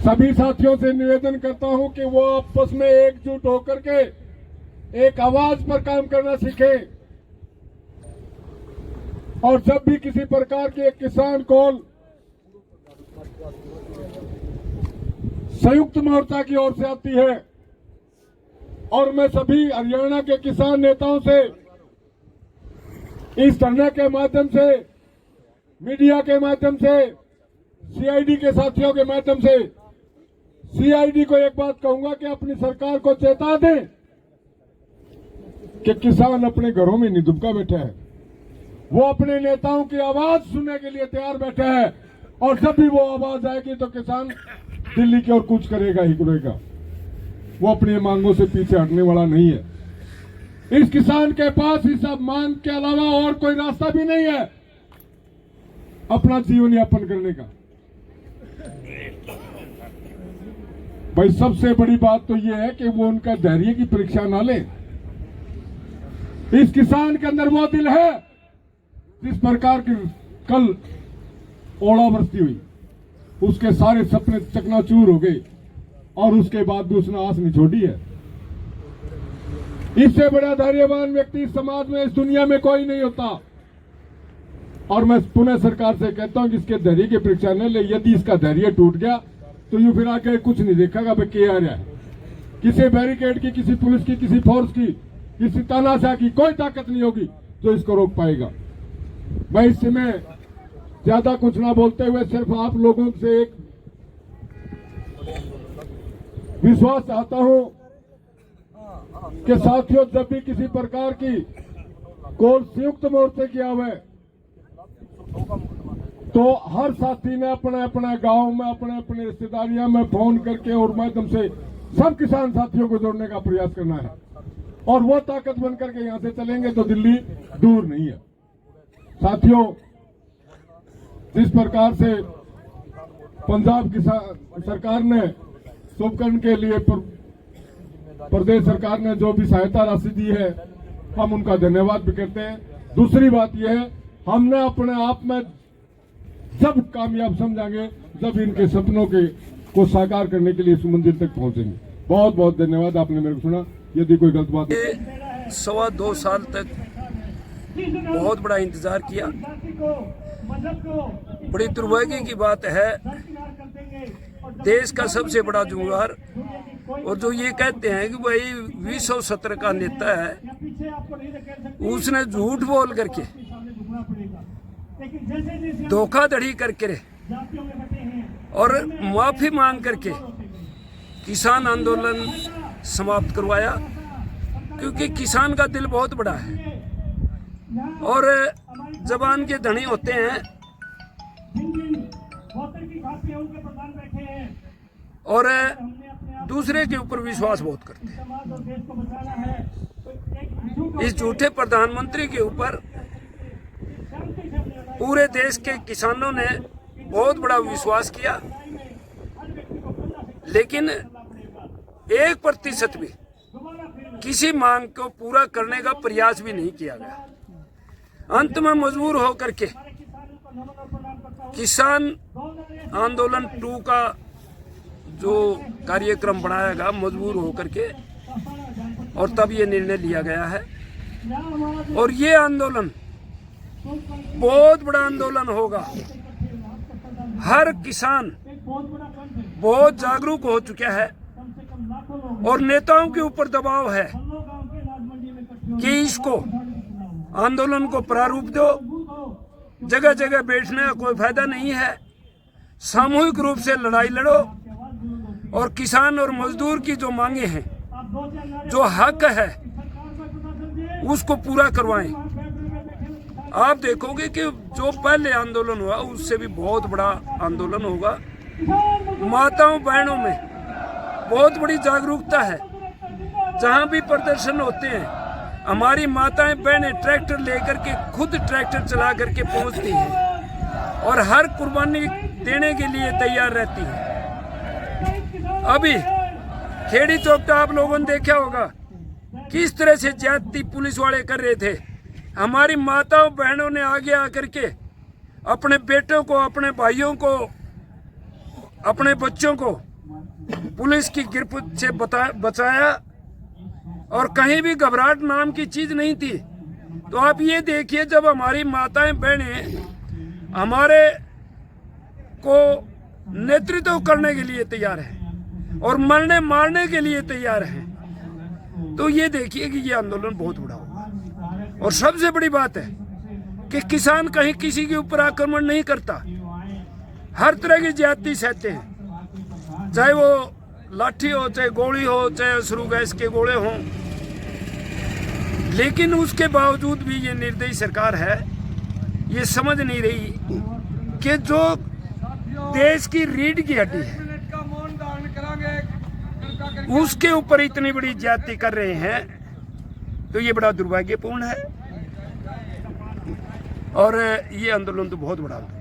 सभी साथियों से निवेदन करता हूं कि वो आपस में एकजुट होकर के एक आवाज पर काम करना सीखें और जब भी किसी प्रकार की एक किसान कॉल संयुक्त मोर्चा की ओर से आती है और मैं सभी हरियाणा के किसान नेताओं से इस धरने के माध्यम से, मीडिया के माध्यम से, सीआईडी के साथियों के माध्यम से सीआईडी को एक बात कहूंगा कि अपनी सरकार को चेता दें कि किसान अपने घरों में नहीं दुबका बैठा है, वो अपने नेताओं की आवाज सुनने के लिए तैयार बैठा है और जब भी वो आवाज आएगी तो किसान दिल्ली की ओर कूच करेगा ही करेगा। वो अपनी मांगों से पीछे हटने वाला नहीं है। इस किसान के पास इस सब मांग के अलावा और कोई रास्ता भी नहीं है अपना जीवन यापन करने का। भाई सबसे बड़ी बात तो यह है कि वो उनका धैर्य की परीक्षा ना ले। इस किसान के अंदर वो दिल है जिस प्रकार की कल ओलावृष्टि हुई, उसके सारे सपने चकनाचूर हो गए और उसके बाद भी उसने आस नहीं छोड़ी है। इससे बड़ा धैर्यवान व्यक्ति इस समाज में, इस दुनिया में कोई नहीं होता। और मैं पुनः सरकार से कहता हूं कि इसके धैर्य की परीक्षा न ले। यदि इसका धैर्य टूट गया तो यूं फिर आके कुछ नहीं देखेगा भाई क्या आ रहा है। किसी बैरिकेड की, किसी पुलिस की, किसी फोर्स की, किसी तानाशाह की कोई ताकत नहीं होगी जो इसको रोक पाएगा। मैं इस समय ज्यादा कुछ ना बोलते हुए सिर्फ आप लोगों से एक विश्वास चाहता हूं कि साथियों, जब भी किसी प्रकार की कोई संयुक्त मोर्चे की आवे तो हर साथी ने अपने अपने गांव में, अपने अपने रिश्तेदारियों में फोन करके और माध्यम से सब किसान साथियों को जोड़ने का प्रयास करना है और वो ताकत बन करके यहां से चलेंगे तो दिल्ली दूर नहीं है। साथियों, जिस प्रकार से पंजाब की सरकार ने सुबकर्ण के लिए प्रदेश सरकार ने जो भी सहायता राशि दी है, हम उनका धन्यवाद भी करते हैं। दूसरी बात यह है, हमने अपने आप में जब कामयाब समझेंगे जब इनके सपनों के को साकार करने के लिए इस मंजिल तक पहुंचेंगे। बहुत बहुत धन्यवाद, आपने मेरे को सुना। यदि कोई गलत बात है, 2.25 साल तक बहुत बड़ा इंतजार किया। बड़ी दुर्भाग्य की बात है, देश का सबसे बड़ा जुम्मेवार और जो ये कहते हैं कि भाई 2017 का नेता है, उसने झूठ बोल करके, धोखाधड़ी करके और माफी मांग करके किसान आंदोलन समाप्त करवाया। क्योंकि किसान का दिल बहुत बड़ा है और जबान के धनी होते हैं और दूसरे के ऊपर विश्वास बहुत करते हैं। इस झूठे प्रधानमंत्री के ऊपर पूरे देश के किसानों ने बहुत बड़ा विश्वास किया, लेकिन 1% भी किसी मांग को पूरा करने का प्रयास भी नहीं किया गया। अंत में मजबूर होकर के किसान आंदोलन 2 का जो कार्यक्रम बनाया गया, मजबूर होकर के, और तब ये निर्णय लिया गया है। और ये आंदोलन बहुत बड़ा आंदोलन होगा। हर किसान बहुत जागरूक हो चुका है और नेताओं के ऊपर दबाव है कि इसको आंदोलन को प्रारूप दो। जगह जगह बैठने का कोई फायदा नहीं है, सामूहिक रूप से लड़ाई लड़ो और किसान और मजदूर की जो मांगे हैं, जो हक है, उसको पूरा करवाएं। आप देखोगे कि जो पहले आंदोलन हुआ उससे भी बहुत बड़ा आंदोलन होगा। माताओं बहनों में बहुत बड़ी जागरूकता है। जहां भी प्रदर्शन होते हैं, हमारी माताएं बहनें ट्रैक्टर लेकर के, खुद ट्रैक्टर चला करके पहुंचती हैं और हर कुर्बानी देने के लिए तैयार रहती हैं। अभी खेड़ी चौक आप लोगों ने देखा होगा किस तरह से ज्यादती पुलिस वाले कर रहे थे। हमारी माताओं बहनों ने आगे आकर के अपने बेटों को, अपने भाइयों को, अपने बच्चों को पुलिस की गिरफ्त से बचाया और कहीं भी घबराहट नाम की चीज नहीं थी। तो आप ये देखिए, जब हमारी माताएं बहनें हमारे को नेतृत्व करने के लिए तैयार हैं और मरने मारने के लिए तैयार हैं, तो ये देखिए कि ये आंदोलन बहुत बड़ा होगा। और सबसे बड़ी बात है कि किसान कहीं किसी के ऊपर आक्रमण नहीं करता, हर तरह की ज्यादती सहते हैं, चाहे वो लाठी हो, चाहे गोली हो, चाहे अश्रु गैस के गोले हों। लेकिन उसके बावजूद भी ये निर्दयी सरकार है, ये समझ नहीं रही कि जो देश की रीढ़ की हड्डी है उसके ऊपर इतनी बड़ी ज्यादती कर रहे हैं, तो ये बड़ा दुर्भाग्यपूर्ण है। और ये आंदोलन तो बहुत बड़ा आंदोलन।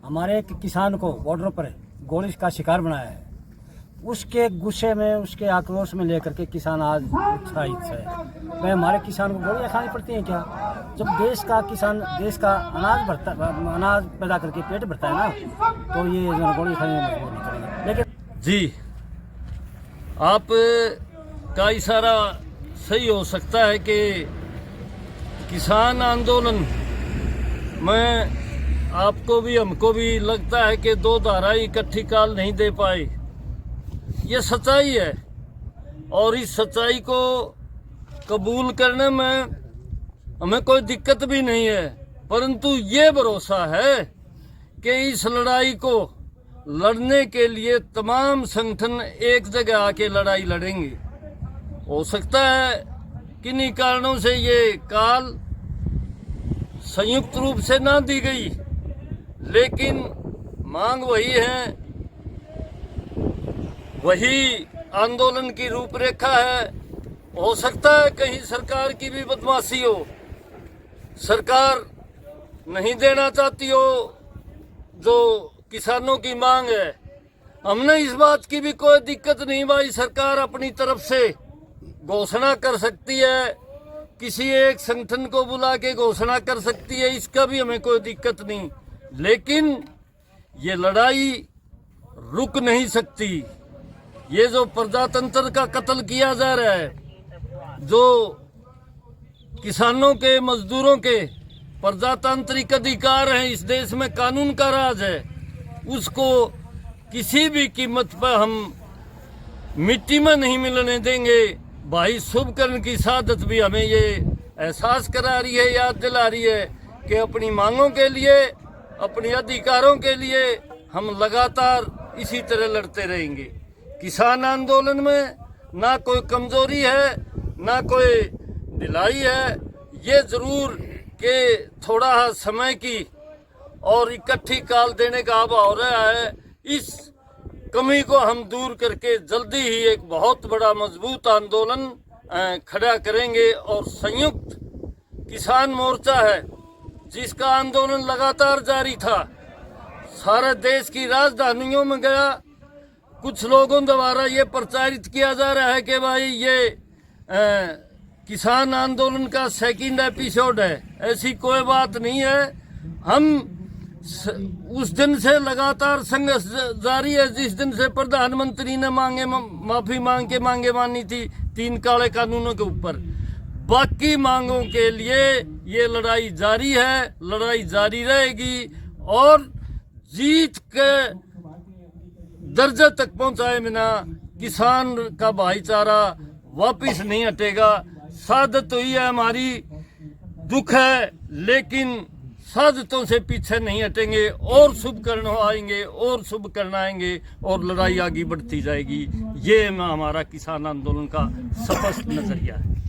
हमारे एक किसान को बॉर्डर पर गोली का शिकार बनाया है, उसके गुस्से में, उसके आक्रोश में लेकर के किसान आज उत्साहित है। भाई हमारे किसान को गोलियां खानी पड़ती हैं क्या? जब देश का किसान देश का अनाज पैदा करके पेट भरता है ना, तो ये गोली खाने में मजबूर नहीं करेंगे। लेकिन जी, आप का इशारा सही हो सकता है कि किसान आंदोलन में आपको भी हमको भी लगता है कि दो धाराएं इकट्ठी काल नहीं दे पाई। ये सच्चाई है और इस सच्चाई को कबूल करने में हमें कोई दिक्कत भी नहीं है, परंतु ये भरोसा है कि इस लड़ाई को लड़ने के लिए तमाम संगठन एक जगह आके लड़ाई लड़ेंगे। हो सकता है किन्हीं कारणों से ये काल संयुक्त रूप से ना दी गई, लेकिन मांग वही है, वही आंदोलन की रूपरेखा है। हो सकता है कहीं सरकार की भी बदमाशी हो, सरकार नहीं देना चाहती हो जो किसानों की मांग है। हमने इस बात की भी कोई दिक्कत नहीं भाई, सरकार अपनी तरफ से घोषणा कर सकती है, किसी एक संगठन को बुला के घोषणा कर सकती है, इसका भी हमें कोई दिक्कत नहीं। लेकिन ये लड़ाई रुक नहीं सकती। ये जो प्रजातंत्र का कत्ल किया जा रहा है, जो किसानों के, मजदूरों के प्रजातांत्रिक अधिकार हैं, इस देश में कानून का राज है, उसको किसी भी कीमत पर हम मिट्टी में नहीं मिलने देंगे। भाई शुभकर्ण की शहादत भी हमें ये एहसास करा रही है, याद दिला रही है कि अपनी मांगों के लिए, अपने अधिकारों के लिए हम लगातार इसी तरह लड़ते रहेंगे। किसान आंदोलन में ना कोई कमजोरी है, ना कोई ढिलाई है। ये जरूर कि थोड़ा समय की और इकट्ठी काल देने का अभाव हो रहा है। इस कमी को हम दूर करके जल्दी ही एक बहुत बड़ा मजबूत आंदोलन खड़ा करेंगे। और संयुक्त किसान मोर्चा है जिसका आंदोलन लगातार जारी था, सारे देश की राजधानियों में गया। कुछ लोगों द्वारा ये प्रचारित किया जा रहा है कि भाई ये किसान आंदोलन का सेकंड एपिसोड है। ऐसी कोई बात नहीं है। हम उस दिन से लगातार संघर्ष जारी है जिस दिन से प्रधानमंत्री ने माफी मांगे मानी थी 3 काले कानूनों के ऊपर। बाकी मांगों के लिए ये लड़ाई जारी है, लड़ाई जारी रहेगी और जीत के दर्जे तक पहुंचाए बिना किसान का भाईचारा वापिस नहीं हटेगा। शहादत हुई है हमारी, दुख है, लेकिन शहादतों से पीछे नहीं हटेंगे और शुभ कर्ण आएंगे और शुभ कर्ण आएंगे और लड़ाई आगे बढ़ती जाएगी। ये हमारा किसान आंदोलन का स्पष्ट नजरिया है।